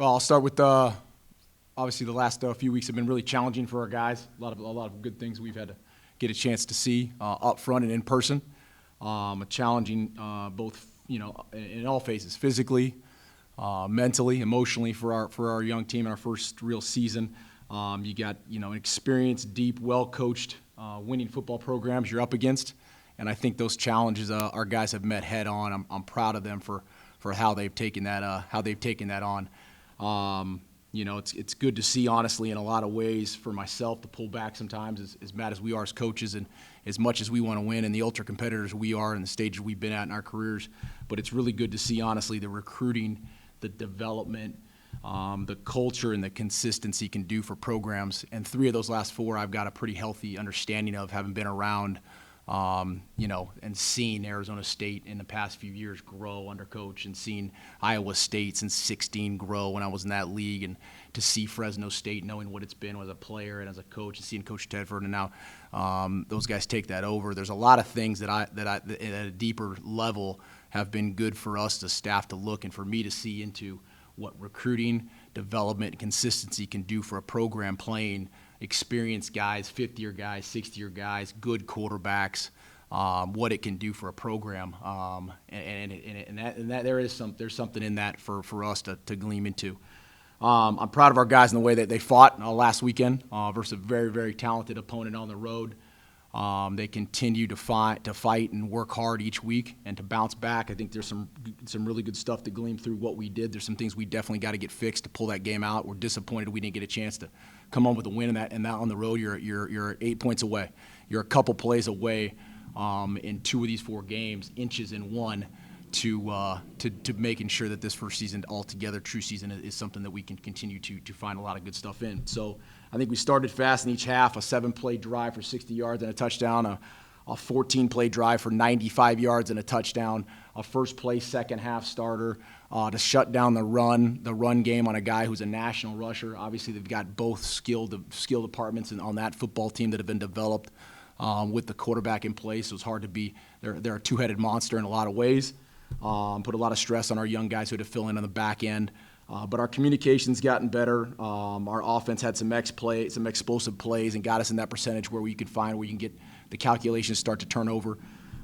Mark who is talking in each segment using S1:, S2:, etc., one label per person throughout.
S1: Well, I'll start with obviously the last few weeks have been really challenging for our guys. A lot of good things we've had to get a chance to see up front and in person. Challenging both in all phases, physically, mentally, emotionally for our young team in our first real season. You got an experienced, deep, well-coached, winning football programs you're up against, and I think those challenges our guys have met head on. I'm proud of them for how they've taken that on. It's good to see, honestly, in a lot of ways for myself to pull back sometimes, as mad as we are as coaches and as much as we want to win and the ultra competitors we are and the stages we've been at in our careers. But it's really good to see, honestly, the recruiting, the development, the culture and the consistency can do for programs. And 3 of those last 4 I've got a pretty healthy understanding of, having been around and seen Arizona State in the past few years grow under coach, and seen Iowa State since 16 grow when I was in that league, and to see Fresno State, knowing what it's been as a player and as a coach, and seeing Coach Tedford, and now those guys take that over. There's a lot of things that at a deeper level have been good for us, the staff, to look and for me to see into what recruiting, development, and consistency can do for a program playing experienced guys, 50-year guys, 60-year guys, good quarterbacks, what it can do for a program, there's something in that for us to glean into. I'm proud of our guys in the way that they fought last weekend versus a very, very talented opponent on the road. They continue to fight and work hard each week and to bounce back. I think there's some really good stuff to glean through what we did. There's some things we definitely got to get fixed to pull that game out. We're disappointed we didn't get a chance to come home with a win in that. And that on the road, you're 8 points away. You're a couple plays away in 2 of these 4 games, inches in 1, to making sure that this first season altogether, true season, is something that we can continue to find a lot of good stuff in. So I think we started fast in each half, a 7-play drive for 60 yards and a touchdown, a 14-play drive for 95 yards and a touchdown, a first-play second-half starter to shut down the run game on a guy who's a national rusher. Obviously, they've got both skill departments on that football team that have been developed with the quarterback in place. So it's hard to be – they're a two-headed monster in a lot of ways. Put a lot of stress on our young guys who had to fill in on the back end. But our communication's gotten better. Our offense had some explosive plays and got us in that percentage where you can get the calculations start to turn over.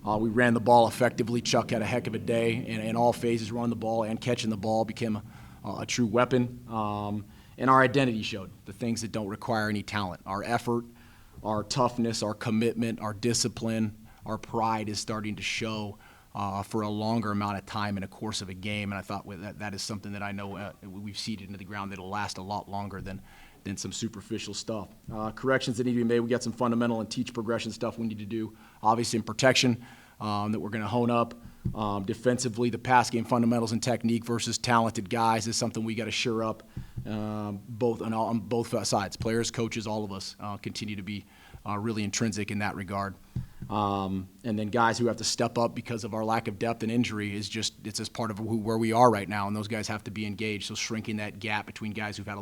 S1: We ran the ball effectively. Chuck had a heck of a day in all phases, running the ball and catching the ball, became a true weapon. And our identity showed, the things that don't require any talent. Our effort, our toughness, our commitment, our discipline, our pride is starting to show for a longer amount of time in the course of a game, and I thought that is something that I know we've seeded into the ground that'll last a lot longer than some superficial stuff. Corrections that need to be made. We got some fundamental and teach progression stuff we need to do. Obviously in protection that we're going to hone up. Defensively, the pass game fundamentals and technique versus talented guys is something we got to shore up on both sides. Players, coaches, all of us continue to be really intrinsic in that regard. And then guys who have to step up because of our lack of depth and injury it's just part of where we are right now, and those guys have to be engaged. So shrinking that gap between guys who've had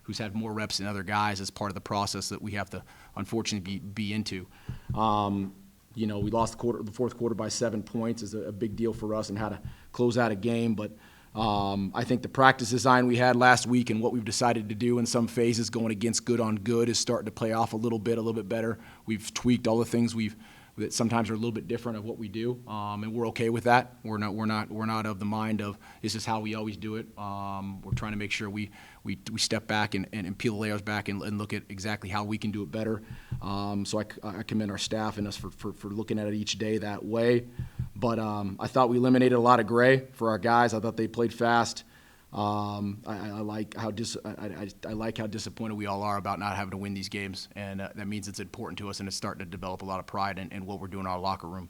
S1: who's had more reps than other guys is part of the process that we have to unfortunately be into. We lost the fourth quarter by 7 points is a big deal for us and how to close out a game, but I think the practice design we had last week and what we've decided to do in some phases going against good on good is starting to play off a little bit better. We've tweaked all the things that sometimes are a little bit different of what we do, and we're okay with that. We're not of the mind of this is how we always do it. We're trying to make sure we step back and peel the layers back and look at exactly how we can do it better. So I commend our staff and us for looking at it each day that way. But I thought we eliminated a lot of gray for our guys. I thought they played fast. I like how disappointed we all are about not having to win these games, and that means it's important to us, and it's starting to develop a lot of pride in what we're doing in our locker room.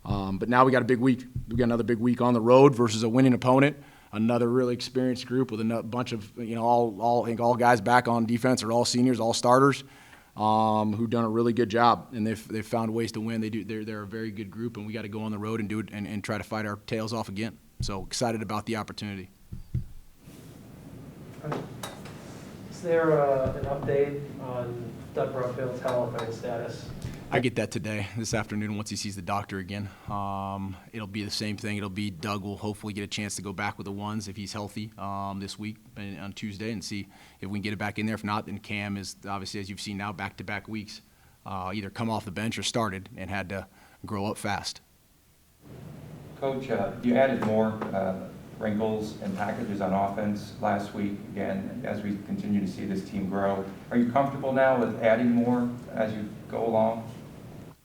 S1: But now we got a big week. We got another big week on the road versus a winning opponent, another really experienced group with a bunch of all guys back on defense are all seniors, all starters, who've done a really good job, and they've found ways to win. They're a very good group, and we got to go on the road and do it and try to fight our tails off again. So excited about the opportunity.
S2: Is there an update on Doug Brumfield's health and status?
S1: I get that today, this afternoon, once he sees the doctor again. It'll be the same thing. It'll be Doug will hopefully get a chance to go back with the ones if he's healthy this week and on Tuesday and see if we can get it back in there. If not, then Cam is obviously, as you've seen now, back-to-back weeks, either come off the bench or started and had to grow up fast.
S2: Coach, you added more wrinkles and packages on offense last week, again, as we continue to see this team grow. Are you comfortable now with adding more as you go along?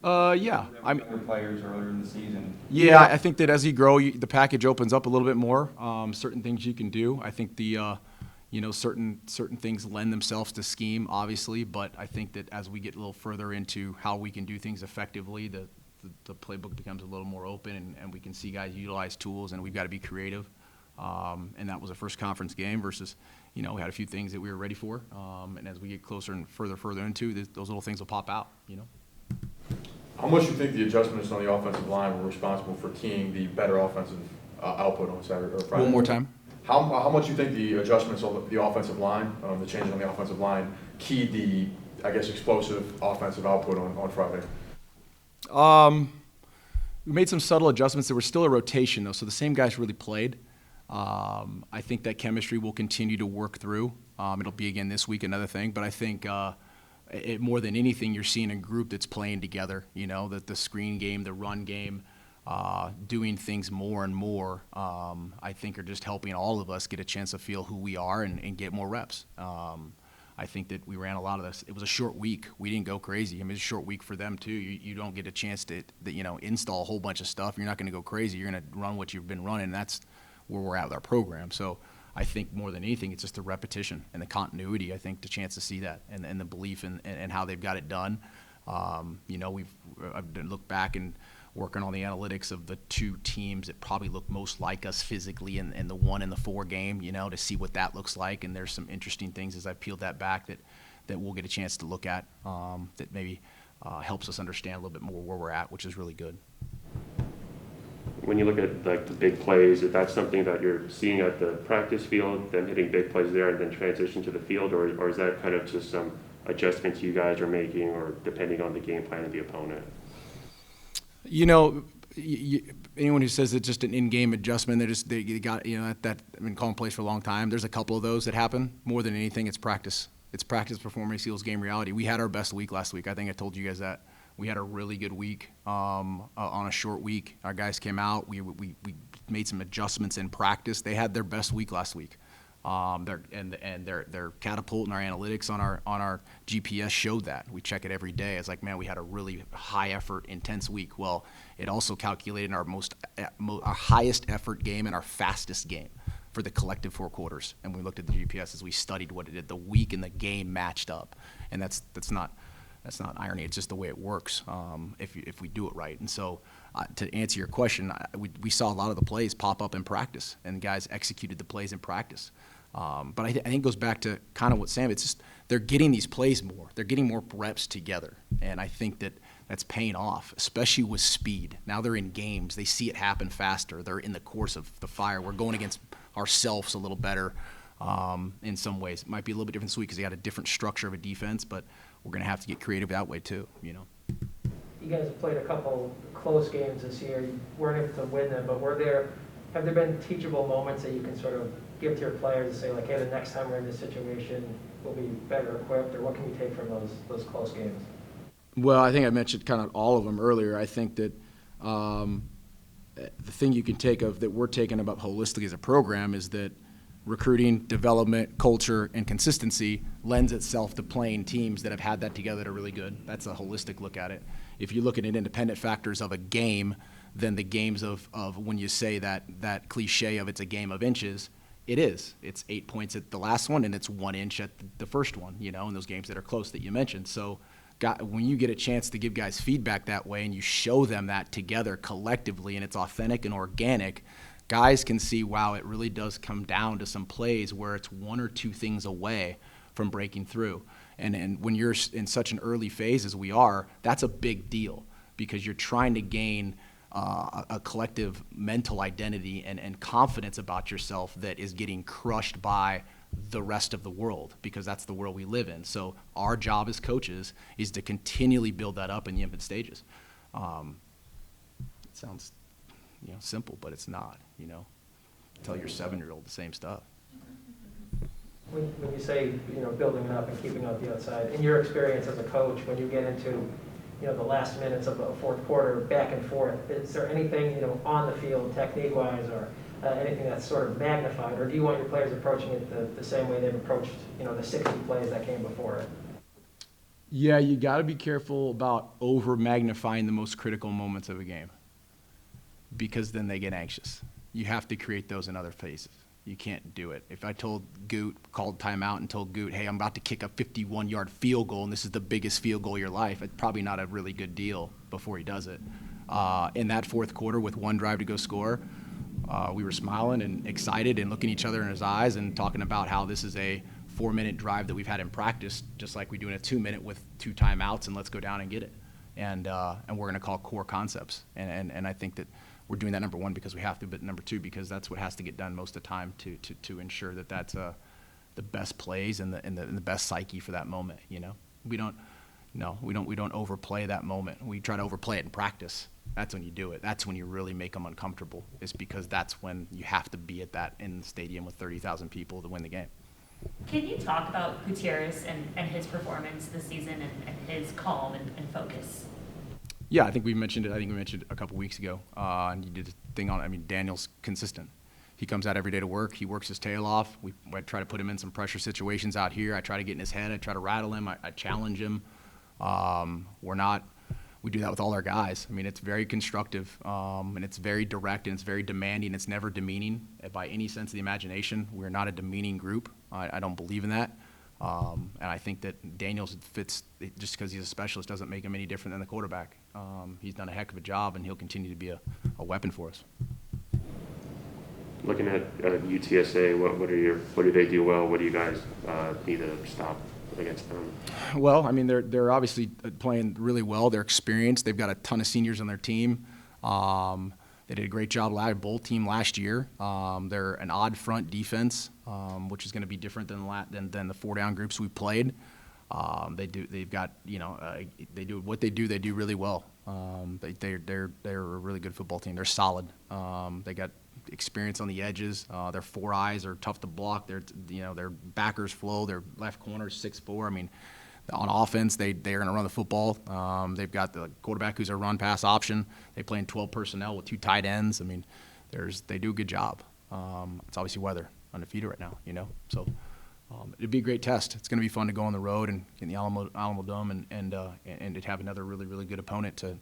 S1: Yeah. I mean,
S2: other players earlier in the season.
S1: Yeah, I think that as you grow, the package opens up a little bit more. Certain things you can do. I think certain things lend themselves to scheme, obviously, but I think that as we get a little further into how we can do things effectively, the playbook becomes a little more open, and we can see guys utilize tools, and we've got to be creative. And that was a first conference game versus, we had a few things that we were ready for. And as we get closer and further into, those little things will pop out,
S3: How much do you think the adjustments on the offensive line were responsible for keying the better offensive output on Saturday or Friday?
S1: One more time.
S3: How much do you think the adjustments on the offensive line, the changes on the offensive line, keyed the, explosive offensive output on Friday?
S1: We made some subtle adjustments. There was still a rotation, though, so the same guys really played. I think that chemistry will continue to work through. It'll be again this week, another thing, but I think more than anything, you're seeing a group that's playing together, that the screen game, the run game, doing things more and more, I think are just helping all of us get a chance to feel who we are and get more reps. I think that we ran a lot of this. It was a short week. We didn't go crazy. I mean, it's a short week for them, too. You don't get a chance to install a whole bunch of stuff. You're not going to go crazy. You're going to run what you've been running. That's where we're at with our program. So I think more than anything, it's just the repetition and the continuity, I think, the chance to see that and the belief in how they've got it done. I've looked back and working on the analytics of the two teams that probably look most like us physically in the 1 and the 4 game, to see what that looks like. And there's some interesting things as I peeled that back that we'll get a chance to look at that maybe helps us understand a little bit more where we're at, which is really good.
S4: When you look at the big plays, is that something that you're seeing at the practice field, then hitting big plays there and then transition to the field, or is that kind of just some adjustments you guys are making or depending on the game plan of the opponent?
S1: Anyone who says it's just an in-game adjustment, they got that I've been calling plays for a long time. There's a couple of those that happen. More than anything, it's practice. It's practice, performance equals game reality. We had our best week last week. I think I told you guys that. We had a really good week on a short week. Our guys came out. We made some adjustments in practice. They had their best week last week. Their catapult and our analytics on our GPS showed that. We check it every day. It's like, man, we had a really high effort, intense week. Well, it also calculated our our highest effort game and our fastest game for the collective 4 quarters. And we looked at the GPS as we studied what it did. The week and the game matched up, and that's not irony. It's just the way it works if we do it right. And so to answer your question, we saw a lot of the plays pop up in practice, and guys executed the plays in practice. But I think it goes back to kind of what Sam, it's just they're getting these plays more. They're getting more reps together, and I think that's paying off, especially with speed. Now they're in games. They see it happen faster. They're in the course of the fire. We're going against ourselves a little better in some ways. It might be a little bit different this week because they got a different structure of a defense, but we're going to have to get creative that way too,
S5: You guys have played a couple close games this year. You weren't able to win them, but have there been teachable moments that you can sort of give to your players and say, like, hey, the next time we're in this situation, we'll be better equipped, or what can you take from those close games?
S1: Well, I think I mentioned kind of all of them earlier. I think that the thing you can take that we're taking about holistically as a program is that recruiting, development, culture, and consistency lends itself to playing teams that have had that together that are really good. That's a holistic look at it. If you look at independent factors of a game, then the games of when you say that cliche of it's a game of inches, it is. It's 8 points at the last one, and it's 1 inch at the first one, in those games that are close that you mentioned. So when you get a chance to give guys feedback that way and you show them that together collectively and it's authentic and organic, guys can see, wow, it really does come down to some plays where it's 1 or 2 things away from breaking through. And when you're in such an early phase as we are, that's a big deal because you're trying to gain a collective mental identity and confidence about yourself that is getting crushed by the rest of the world, because that's the world we live in. So our job as coaches is to continually build that up in the infant stages. It sounds, simple, but it's not, Tell your 7-year-old the same stuff.
S5: When you say, building it up and keeping out the outside, in your experience as a coach, when you get into, the last minutes of a fourth quarter, back and forth, is there anything, on the field, technique-wise, or anything that's sort of magnified, or do you want your players approaching it the same way they've approached, the 60 plays that came before it?
S1: Yeah, you got to be careful about over-magnifying the most critical moments of a game, because then they get anxious. You have to create those in other phases. You can't do it. If I told called timeout and told Goot, hey, I'm about to kick a 51-yard field goal, and this is the biggest field goal of your life, it's probably not a really good deal before he does it. In that fourth quarter with one drive to go score, we were smiling and excited and looking each other in his eyes and talking about how this is a 4-minute drive that we've had in practice, just like we do in a 2-minute with 2 timeouts, and let's go down and get it. And we're going to call core concepts. And I think that we're doing that, number one, because we have to, but number two, because that's what has to get done most of the time to ensure that that's the best plays and the best psyche for that moment. We don't overplay that moment. We try to overplay it in practice. That's when you do it. That's when you really make them uncomfortable. It's because that's when you have to be at that in the stadium with 30,000 people to win the game.
S6: Can you talk about Gutierrez and his performance this season and his calm and focus?
S1: Yeah, I think we mentioned it. I think we mentioned it a couple weeks ago, and you did a thing on it. I mean, Daniel's consistent. He comes out every day to work. He works his tail off. I try to put him in some pressure situations out here. I try to get in his head. I try to rattle him. I challenge him. We do that with all our guys. I mean, it's very constructive, and it's very direct, and it's very demanding. It's never demeaning by any sense of the imagination. We're not a demeaning group. I don't believe in that. And I think that Daniels fits, just because he's a specialist doesn't make him any different than the quarterback. He's done a heck of a job, and he'll continue to be a weapon for us.
S4: Looking at UTSA, what do they do well? What do you guys need to stop against them?
S1: Well, I mean, they're obviously playing really well. They're experienced. They've got a ton of seniors on their team. They did a great job bowl team last year. They're an odd front defense, which is going to be different than the 4-down groups we played. They've got, they do what they do really well. They're a really good football team. They're solid. They got experience on the edges. Their 4 eyes are tough to block. Their backers flow. Their left corner is 6'4". I mean, on offense, they're going to run the football. They've got the quarterback who's a run-pass option. They play in 12 personnel with 2 tight ends. I mean, they do a good job. It's obviously why they're undefeated right now, So it'd be a great test. It's going to be fun to go on the road and in the Alamo Dome and to have another really, really good opponent to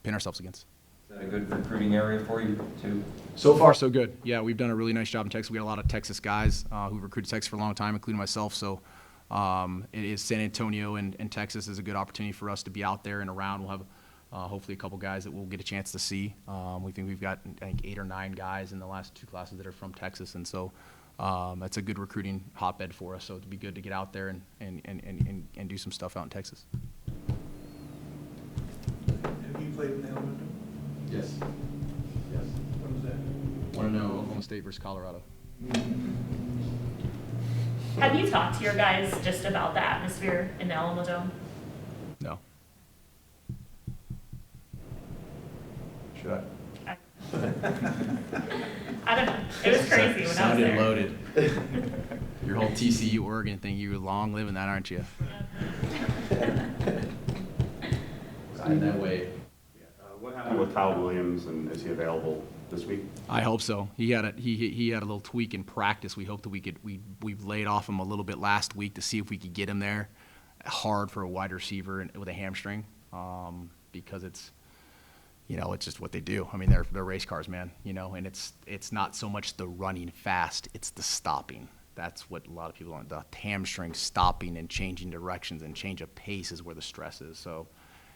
S1: pin ourselves against.
S2: Is that a good recruiting area for you, too?
S1: So far, so good. Yeah, we've done a really nice job in Texas. We got a lot of Texas guys who've recruited Texas for a long time, including myself. So it is San Antonio and Texas is a good opportunity for us to be out there and around. We'll have hopefully a couple guys that we'll get a chance to see. We think we've got, I think, 8 or 9 guys in the last 2 classes that are from Texas, and so that's a good recruiting hotbed for us. So it'd be good to get out there and do some stuff out in Texas.
S7: Have you played in Alabama?
S1: Yes.
S7: When was that?
S1: Want to know Oklahoma State versus Colorado?
S6: Have you talked to your guys just about the atmosphere in the Alamo Dome?
S1: No. Should I?
S6: I don't know. It was crazy when I was
S1: Sounded
S6: there.
S1: loaded. Your whole TCU Oregon thing, you long living that, aren't you? Riding that wave.
S8: What happened with Kyle Williams, and is he available this week?
S1: I hope so. He had a little tweak in practice. We hope that we laid off him a little bit last week to see if we could get him there. Hard for a wide receiver with a hamstring, because it's just what they do. I mean, they're race cars, man. And it's not so much the running fast; it's the stopping. That's what a lot of people want. The hamstring stopping and changing directions and change of pace is where the stress is. So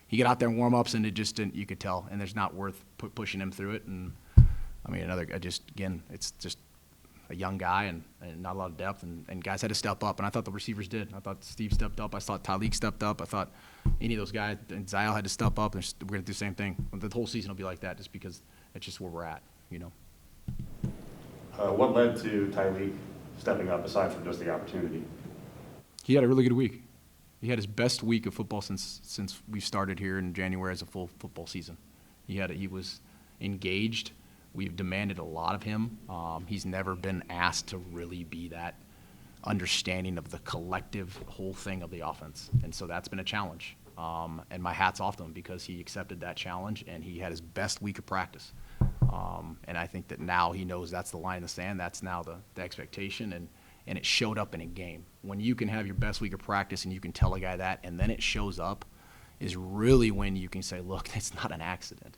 S1: he got out there in warm-ups, and it just didn't, you could tell, and there's not worth pushing him through it. And I mean, it's just a young guy and not a lot of depth, and guys had to step up, and I thought the receivers did. I thought Steve stepped up. I thought Tyleek stepped up. I thought any of those guys, and Zial had to step up, and we're going to do the same thing. The whole season will be like that, just because it's just where we're at,
S8: What led to Tyleek stepping up aside from just the opportunity?
S1: He had a really good week. He had his best week of football since we started here in January as a full football season. He was engaged. We've demanded a lot of him. He's never been asked to really be that understanding of the collective whole thing of the offense, and so that's been a challenge. And my hat's off to him because he accepted that challenge and he had his best week of practice. And I think that now he knows that's the line in the sand. That's now the expectation, and it showed up in a game. When you can have your best week of practice and you can tell a guy that, and then it shows up, is really when you can say, look, it's not an accident.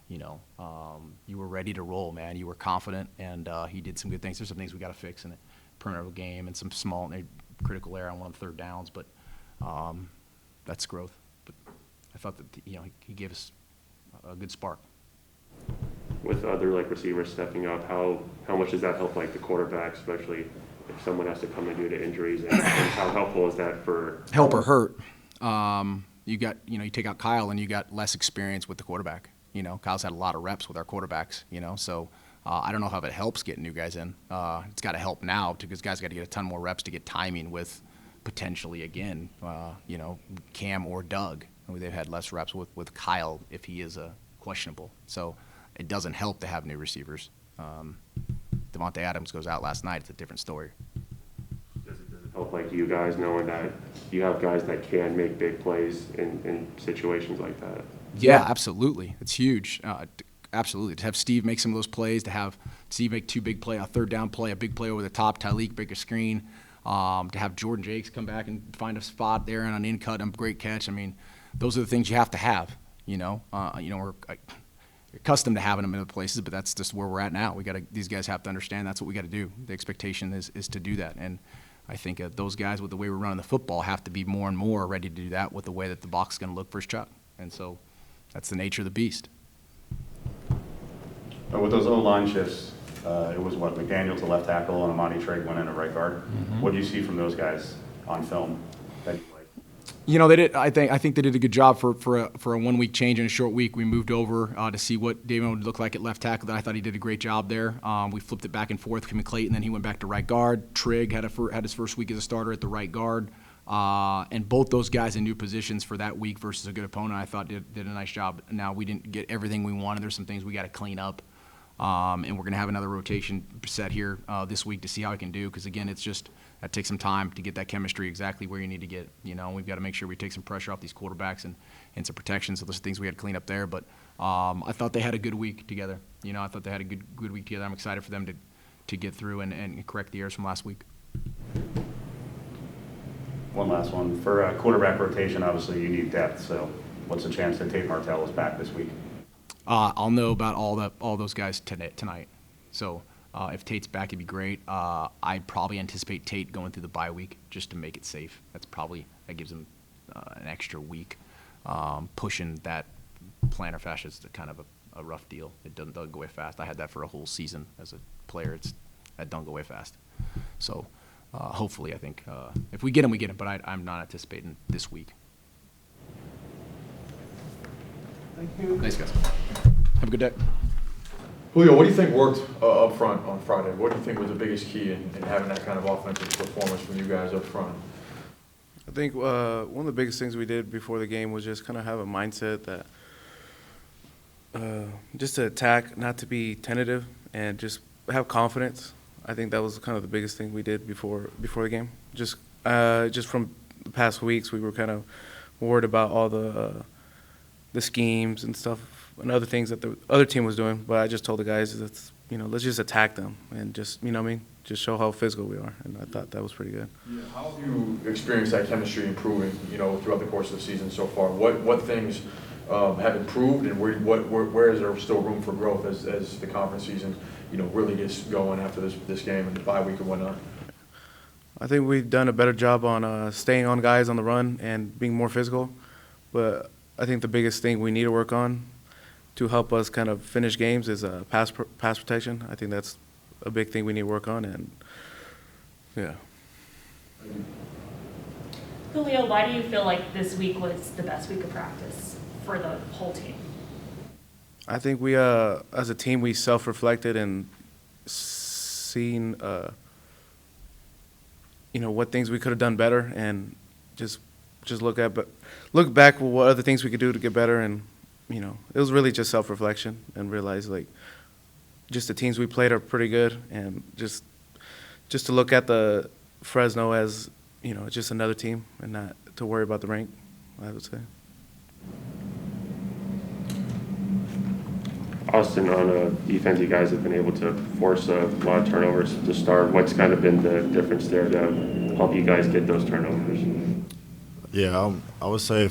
S1: You know, you were ready to roll, man. You were confident, and he did some good things. There's some things we got to fix in the perimeter game and some small critical error on one of the third downs, but that's growth. But I thought that, you know, he gave us a good spark.
S4: With other like receivers stepping up, how much does that help like the quarterback, especially if someone has to come in due to injuries, and how helpful is that for
S1: help or hurt? You take out Kyle and you got less experience with the quarterback. You know, Kyle's had a lot of reps with our quarterbacks, you know, so I don't know how it helps getting new guys in. It's got to help now because guys got to get a ton more reps to get timing with potentially, again, you know, Cam or Doug. They've had less reps with Kyle if he is questionable. So it doesn't help to have new receivers. Devontae Adams goes out last night. It's a different story.
S4: Does it help like you guys knowing that you have guys that can make big plays in situations like that?
S1: Yeah, absolutely. It's huge. Absolutely. To have Steve make some of those plays, to have Steve make two big plays, a third down play, a big play over the top, Tyleek break a screen, to have Jordan Jakes come back and find a spot there and an in-cut and a great catch. I mean, those are the things you have to have, you know. We're accustomed to having them in other places, but that's just where we're at now. These guys have to understand that's what we got to do. The expectation is to do that. And I think those guys, with the way we're running the football, have to be more and more ready to do that with the way that the box is going to look for his Chuck. And so that's the nature of the beast.
S8: With those O-line shifts, it was McDaniel to left tackle and Amani Trigg went in at right guard. Mm-hmm. What do you see from those guys on film that you like?
S1: You know, they did. I think they did a good job for a 1 week change in a short week. We moved over to see what David would look like at left tackle. I thought he did a great job there. We flipped it back and forth with him and Clayton. Then he went back to right guard. Trigg had his first week as a starter at the right guard. And both those guys in new positions for that week versus a good opponent, I thought did a nice job. Now, we didn't get everything we wanted. There's some things we got to clean up. And we're going to have another rotation set here this week to see how I can do, because, again, that takes some time to get that chemistry exactly where you need to get. You know, we've got to make sure we take some pressure off these quarterbacks and some protection. So those are things we had to clean up there. But I thought they had a good week together. You know, I thought they had a good week together. I'm excited for them to get through and correct the errors from last week.
S8: One last one. For quarterback rotation, obviously you need depth. So what's the chance that Tate Martell is back this week?
S1: I'll know about all those guys tonight. So if Tate's back, it'd be great. I'd probably anticipate Tate going through the bye week just to make it safe. That gives him an extra week. Pushing that plantar fascia is kind of a rough deal. It doesn't go away fast. I had that for a whole season as a player. That don't go away fast. So hopefully, I think if we get him, we get him. But I'm not anticipating this week.
S7: Thank you.
S1: Thanks, guys. Have a good day.
S3: Julio, what do you think worked up front on Friday? What do you think was the biggest key in having that kind of offensive performance from you guys up front?
S9: I think one of the biggest things we did before the game was just kind of have a mindset that just to attack, not to be tentative, and just have confidence. I think that was kind of the biggest thing we did before the game. Just from the past weeks, we were kind of worried about all the schemes and stuff and other things that the other team was doing. But I just told the guys, let's just attack them and just, just show how physical we are. And I thought that was pretty good.
S3: Yeah. How have you experienced that chemistry improving, throughout the course of the season so far? What things have improved, and where is there still room for growth as the conference season, really gets going after this game and the bye week and whatnot?
S9: I think we've done a better job on staying on guys on the run and being more physical. But I think the biggest thing we need to work on to help us kind of finish games is pass protection. I think that's a big thing we need to work on, and yeah.
S6: Julio, why do you feel like this week was the best week of practice for the whole team?
S9: I think we, as a team, we self-reflected and seen what things we could have done better, and just look back what other things we could do to get better, and it was really just self-reflection and realize like just the teams we played are pretty good, and just to look at the Fresno as just another team and not to worry about the rank, I would say.
S4: Austin, on defense, you guys have been able to force a lot of turnovers to start. What's kind of been the difference there to help you guys get those turnovers?
S10: Yeah, I would say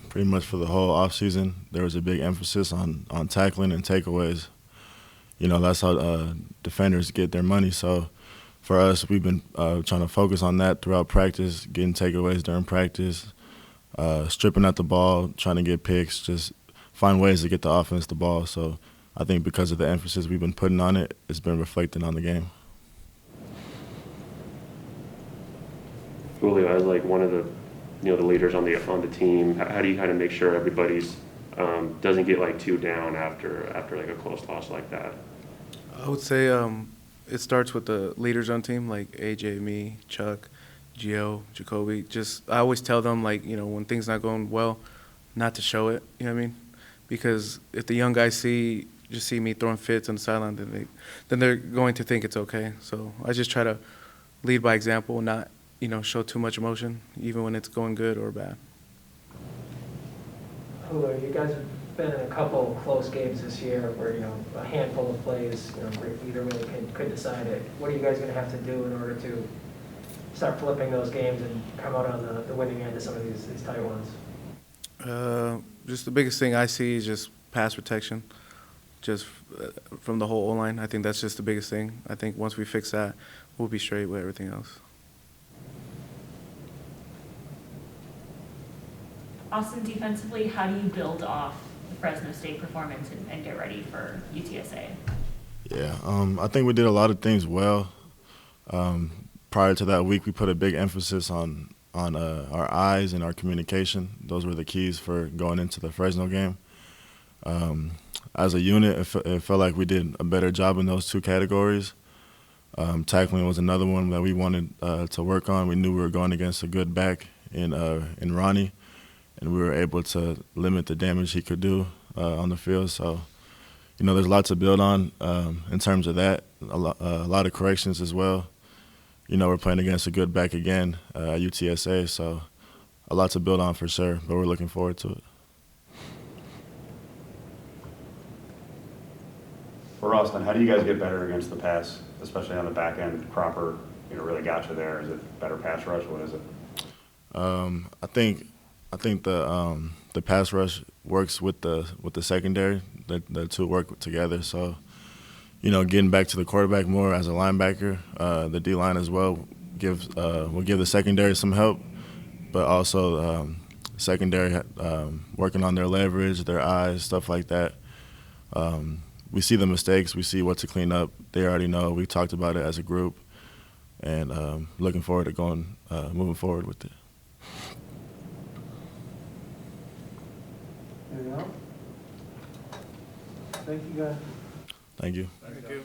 S10: pretty much for the whole offseason, there was a big emphasis on tackling and takeaways. That's how defenders get their money. So for us, we've been trying to focus on that throughout practice, getting takeaways during practice, stripping at the ball, trying to get picks, just find ways to get the offense the ball. So I think because of the emphasis we've been putting on it, it's been reflected on the game.
S4: Julio, as like one of the the leaders on the team, how do you kind of make sure everybody's doesn't get like too down after like a close loss like that?
S9: I would say it starts with the leaders on the team, like AJ, me, Chuck, Gio, Jacoby. I always tell them, like, when things not going well, not to show it, you know what I mean? Because if the young guys see me throwing fits on the sideline, then they're going to think it's okay. So I just try to lead by example, not, show too much emotion, even when it's going good or bad.
S5: Julio, you guys have been in a couple close games this year where, a handful of plays, either way could decide it. What are you guys going to have to do in order to start flipping those games and come out on the winning end of some of these tight ones?
S9: Just the biggest thing I see is just pass protection, just from the whole O-line. I think that's just the biggest thing. I think once we fix that, we'll be straight with everything else.
S6: Austin, defensively, how do you build off the Fresno State performance and get ready for UTSA?
S10: Yeah, I think we did a lot of things well. Prior to that week, we put a big emphasis on our eyes and our communication. Those were the keys for going into the Fresno game. As a unit, it felt like we did a better job in those two categories. Tackling was another one that we wanted to work on. We knew we were going against a good back in Ronnie, and we were able to limit the damage he could do on the field. So, there's a lot to build on in terms of that, a lot of corrections as well. We're playing against a good back again at UTSA, so a lot to build on for sure, but we're looking forward to it.
S8: For Austin, how do you guys get better against the pass, especially on the back end? Cropper, really got you there. Is it better pass rush? What is it?
S10: I think the pass rush works with the secondary. The two work together. So, getting back to the quarterback more as a linebacker, the D line as well will give the secondary some help, but also secondary working on their leverage, their eyes, stuff like that. We see the mistakes, we see what to clean up. They already know. We talked about it as a group, and looking forward to moving forward with it.
S7: Anything else? Thank you, guys.
S10: Thank you.
S9: Thank you.